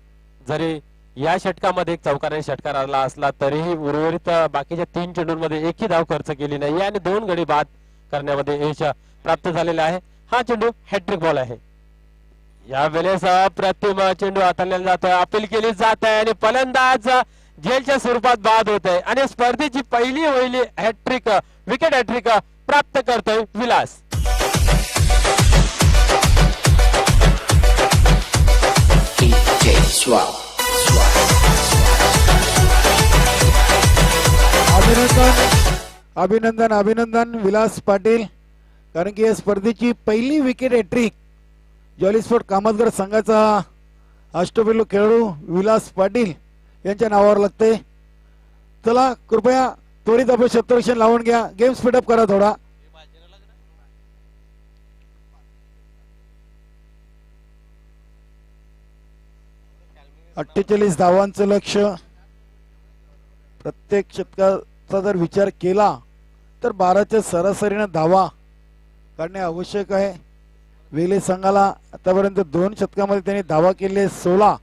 Speaker 4: जरी या षटकामध्ये एक चौकाराने षटकार आला असला तरीही उर्वरित बाकीच्या 3 चेंडूंमध्ये एकही धाव खर्च केली नाही आणि 2 गडी बाद करण्यामध्ये यश प्राप्त झालेला आहे. हा चेंडू हॅट्रिक बॉल आहे. या वेळेस अप्रतिम चेंडू हाताळला जातोय, अपील केली जात आहे आणि फलंदाज झेलच्या स्वरूपात बाद होत आहे आणि स्पर्धेची पहिली हॅट्रिक विकेट हॅट्रिक प्राप्त करतोय विलास.
Speaker 1: अभिनंदन अभिनंदन विलास पाटील, कारण की या स्पर्धेची पहिली wicket hat trick jolly sport Kamatgar संघाचा अष्टपैलू खेळाडू विलास पाटील यांच्या नावावर लागते. चला कृपया त्वरित आपण क्षेत्ररक्षण लावून घ्या, गेम स्पीडअप करा थोडा. अठ्ठेचाळीस धावांचं लक्ष. प्रत्येक षटकाचा जर विचार केला तर 12च्या सरासरीने धावा काढणे आवश्यक आहे. वेले संघाला आतापर्यंत 2 षटकामध्ये त्यांनी धावा केले 16.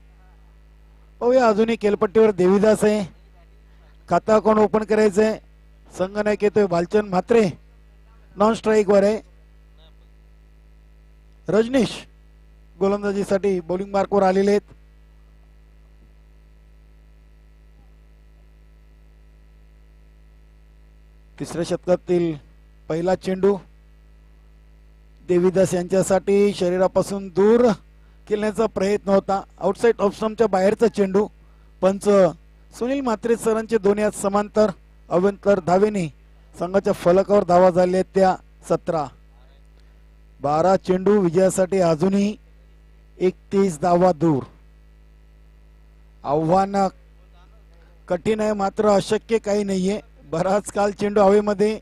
Speaker 1: पाहूया अजूनही केलपट्टीवर देविदास आहे, खाता अकाउंट ओपन करायचंय. संघनायक येतोय भालचंद म्हात्रे, नॉन स्ट्राईक वर आहे. रजनीश गोलंदाजीसाठी बॉलिंग मार्कवर आलेले आहेत. तिसऱ्या शतकातील पहिला चेंडू देविदास यांच्यासाठी शरीरापासून दूर खेळण्याचा प्रयत्न होता. आउटसाइड ऑफ स्टंपच्या बाहेरचा चेंडू. पंच सुनील म्हात्रे सरांचे दोन्ही हात समांतर अवंतर धावेने संघाच्या फलकावर धावा झाल्या त्या 17. 12 चेंडू विजयासाठी अजूनही 31 धावा दूर. आव्हान कठीण आहे मात्र अशक्य काही नाहीये. बराच काल चेंडू हवेमध्ये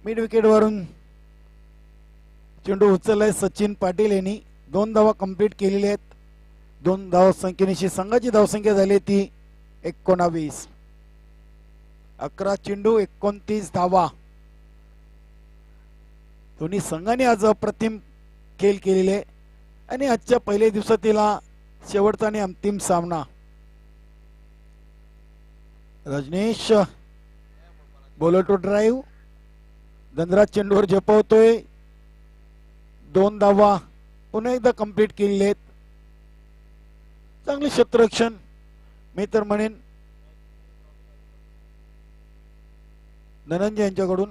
Speaker 1: मिड विकेट वरून चेंडू उचललाय सचिन पाटील यांनी. 2 धावा कंप्लीट केलेल्या आहेत. 2 धाव संख्येनिशी संघाची धावसंख्या झाली ती 19. 11 चेंडू 29 धावा. दोन्ही संघाने आज अप्रतिम खेळ केलेले आणि आजच्या पहिल्या दिवसातील शेवटचा आणि अंतिम सामना. Rajneesh bowler to drive. Dhanraj चेंडूवर झेपवतोय. 2 धावा पुन्हा एकदा कंप्लीट केलेले आहेत. चांगले क्षेत्ररक्षण मी तर म्हणेन धनंजय यांच्याकडून.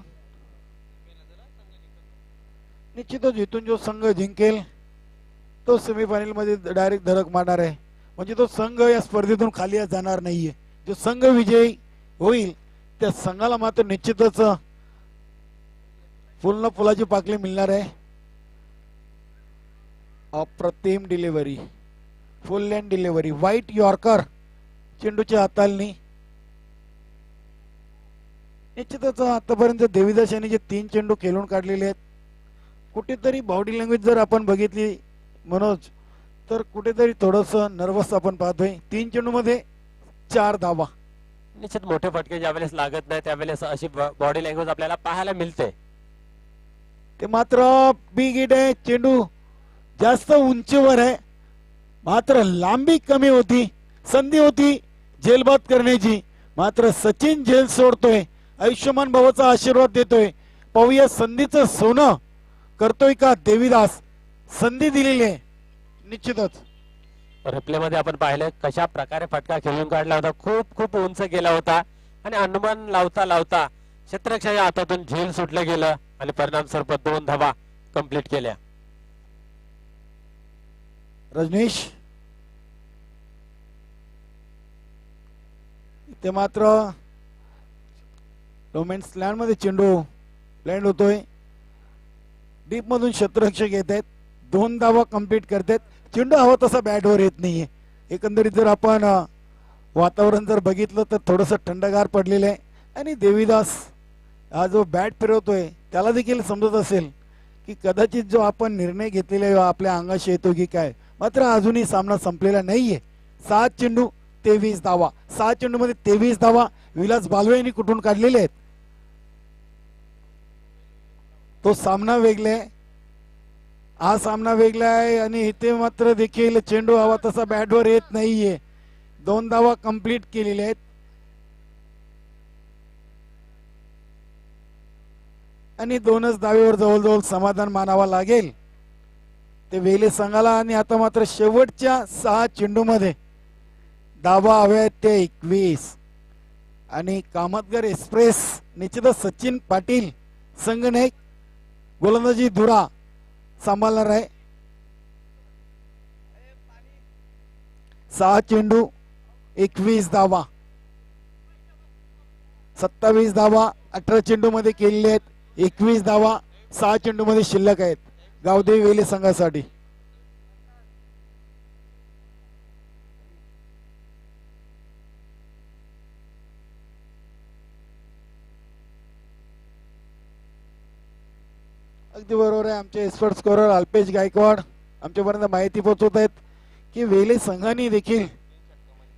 Speaker 1: निश्चितच इथून जो संघ जिंकेल तो सेमीफायनल मध्ये डायरेक्ट धडक मारणार आहे. म्हणजे तो संघ या स्पर्धेतून खाली जाणार नाहीये. जो संघ विजयी होईल त्या संघाला मात्र निश्चितच फुल फुलाची पाकळी मिळणार आहे. अप्रतिम delivery, full length delivery, white yorker चेंडूच्या हाताळणी. निश्चितच आतापर्यंत देविदास यांनी जे 3 चेंडू खेळून काढलेले आहेत, कुठेतरी बॉडी लँग्वेज जर आपण बघितली मनोज तर कुठेतरी थोडस नर्वस आपण पाहतोय. 3 चेंडू मध्ये 4 धावा.
Speaker 4: निश्चित मोठे फटके ज्यावेळेस लागत नाही त्यावेळेस अशी बॉडी लँग्वेज आपल्याला पाहायला मिळते.
Speaker 1: ते मात्र बिग हिट आहे. चेंडू जास्त उंचीवर आहे मात्र लांबी कमी होती. संधी होती झेलबाद करण्याची मात्र सचिन झेल सोडतोय. आयुष्यमान भावाचा आशीर्वाद देतोय. पाहूया संधीचं सोनं करतोय का देविदास. संधी दिलेली आहे निश्चितच.
Speaker 4: रिप्ले मध्ये आपण पाहिलं कशा प्रकारे फटका खेळून काढला होता. खूप खूप उंच गेला होता आणि अनुमान लावता लावता क्षेत्ररक्षणाच्या हातातून झेल सुटलं गेलं आणि परिणामस्वरूप 2 धावा कंप्लीट केल्या.
Speaker 1: रजनीश इथे मात्र रोमॅन्स लँड मध्ये चेंडू लँड होतोय. डीप मधून क्षेत्ररक्षक येत आहेत. 2 धावा कंप्लीट करतात. चेंडू हवा तसा बॅटवर येत नाहीये. एकंदरीत जर आपण वातावरण जर बघितलं तर थोडंसं थंडगार पडलेलं आहे आणि देवीदास हा जो बॅट फिरवतोय त्याला देखील समजत असेल की कदाचित जो आपण निर्णय घेतलेला आहे आपल्या अंगाशी येतो की काय. मात्र अजूनही सामना संपलेला नाहीये. 7 चेंडू 23 धावा. 6 चेंडू मध्ये 23 धावा विलास बालवे यांनी कुठून काढलेले आहेत. तो सामना वेगळा आहे, हा सामना वेगळा आहे आणि इथे मात्र देखील चेंडू हवा तसा बॅटवर येत नाहीये. 2 धावा कंप्लीट केलेल्या आहेत आणि 2च धावेवर जवळजवळ समाधान मानावा लागेल ते वेले संघाला. आणि आता मात्र शेवटच्या 6 चेंडू मध्ये धावा हव्या आहेत ते 21 आणि कामतगर एक्सप्रेस निश्चितच सचिन पाटील संघनायक गोलंदाजी धुरा सांभाळणार आहे. 6 चेंडू 21 धावा, 27 धावा 18 चेंडू मध्ये केलेले आहेत. 21 धावा 6 चेंडू मध्ये शिल्लक आहेत गावदेवी वेले संघासाठी. अगदी बरोबर आहे. आमचे एक्सपर्ट स्कोरर अल्पेश गायकवाड आमच्यापर्यंत माहिती पोहोचवत आहेत की वेले संघाने देखील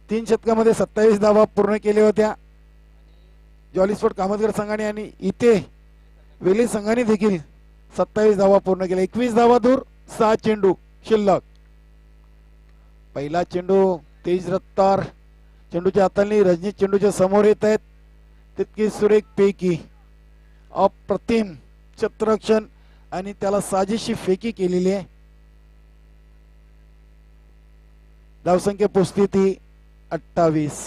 Speaker 1: 3 षटकामध्ये 27 धावा पूर्ण केल्या होत्या जॉली स्पोर्ट कामतगर संघाने आणि इथे वेले संघाने देखील 27 धावा पूर्ण केल्या. 21 धावा दूर 6 चेंडू शिल्लक. पहिला चेंडू तेज रफ्तार चेंडूच्या हाताने रजनी चेंडूच्या समोर येत आहेत. तितकी सुरेख पैकी अप्रतिम क्षेत्ररक्षण आणि त्याला साजेशी फेकी केलेली आहे. धावसंख्या पोचली ती 28.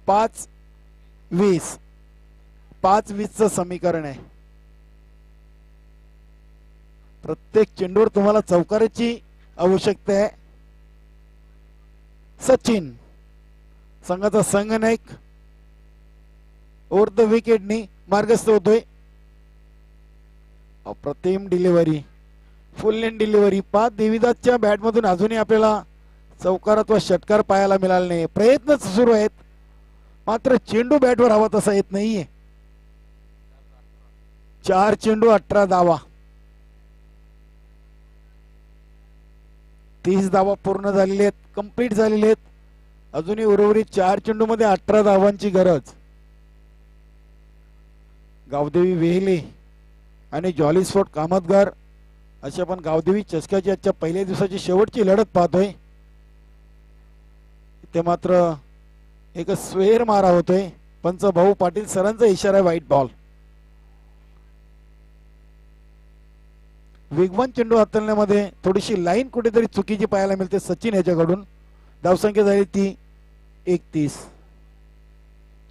Speaker 1: 5-20 5-20चं समीकरण आहे. प्रत्येक चेंडूवर तुम्हाला चौकाराची आवश्यकता आहे. सचिन संघाचा संघनायक ओव्हर द विकेटनी मार्गस्थ होतोय. अप्रतिम डिलिव्हरी, फुल लेन डिलिव्हरी. 5 देवीदासच्या बॅट मधून अजूनही आपल्याला चौकार अथवा षटकार पाहायला मिळाला नाही. प्रयत्न सुरू आहेत मात्र चेंडू बॅटवर हवा तसा येत नाहीये. 4 चेंडू 18 धावा. 30 धावा पूर्ण झालेले आहेत, कंप्लीट झालेले आहेत. अजूनही उर्वरित 4 चेंडू मध्ये 18 धावांची गरज. गावदेवी वेहले आणि जॉली स्पोर्ट कामतगर अशी आपण गावदेवी चषकाची आजच्या पहिल्या दिवसाची शेवटची लढत पाहतोय. ते मात्र एक स्वेर मारा होतोय. पंच भाऊ पाटील सरांचा इशारा आहे व्हाईट बॉल. वेगवान चेंडू हाताळण्यामध्ये थोडीशी लाईन कुठेतरी चुकीची पाहायला मिळते सचिन याच्याकडून. धावसंख्या झाली ती 31.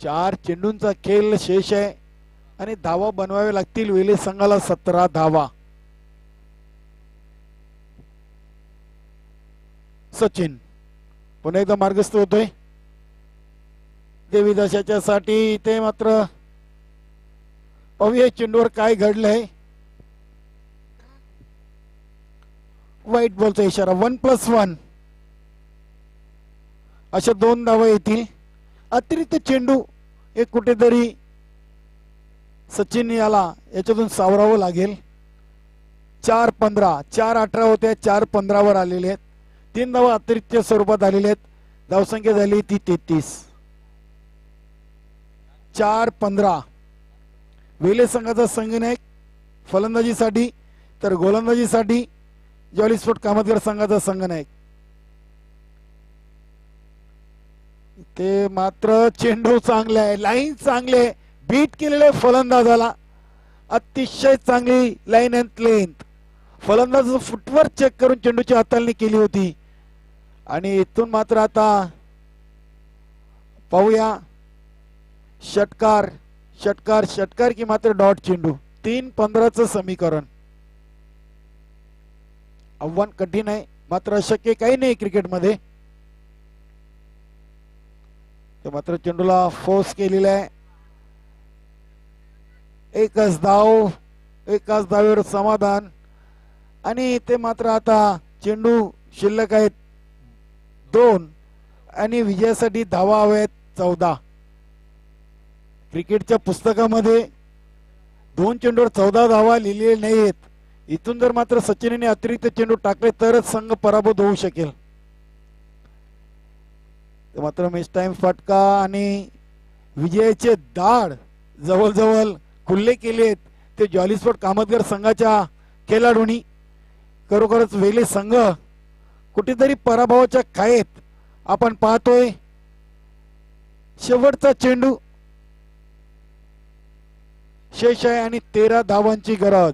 Speaker 1: 4 चेंडूंचा खेळ शेष आहे आणि धावा बनवावे लागतील वेले संघाला. 17 धावा. सचिन पुन्हा एकदा मार्गस्थ होतोय देवीदासाच्या साठी. इथे मात्र पाहूया चेंडूवर काय घडलंय. व्हाईट बॉलचा इशारा. 1+1 अशा 2 धावा येतील. अतिरिक्त चेंडू एक कुठेतरी सचिन याला याच्यातून सावरावं लागेल. 4-15 4-18 होत्या 4-15 वर आलेले आहेत. 3 धावा अतिरिक्त स्वरूपात आलेले आहेत. धावसंख्या झाली ती 33. 4-15 वेले संघाचा संघनायक फलंदाजीसाठी तर गोलंदाजीसाठी जॉली स्पोर्ट कामतगर संघाचा संघनायक. ते मात्र चेंडू चांगला आहे, लाईन चांगले आहे, बीट केलेले फलंदाजाला. अतिशय चांगली लाईन अँड लेंथ. फलंदाज फुटवर्क चेक करून चेंडूची हाताळणी केली होती आणि इथून मात्र आता पाहूया षटकार षटकार षटकार की मात्र डॉट चेंडू. 3-15चं समीकरण. आव्हान कठीण आहे मात्र अशक्य काही नाही क्रिकेटमध्ये. ते मात्र चेंडूला फोर्स केलेला आहे. एकच धाव, एकाच धावेवर समाधान आणि ते मात्र आता चेंडू शिल्लक आहेत 2 आणि विजयासाठी धावा हव्यात 14. क्रिकेटच्या पुस्तकामध्ये 2 चेंडूवर 14 धावा लिहिलेल्या नाहीत. इथून जर मात्र सचिनने अतिरिक्त चेंडू टाकले तरच संघ पराभूत होऊ शकेल. मात्र मिस टाइम फटका आणि विजयाचे दाढ जवळजवळ खुल्ले केलेत ते जॉली स्पोर्ट कामतगर संघाच्या खेळाडूंनी. खरोखरच वेगळे संघ कुठेतरी पराभवाच्या खायेत आपण पाहतोय. शेवटचा चेंडू शेष आहे आणि 13 धावांची गरज.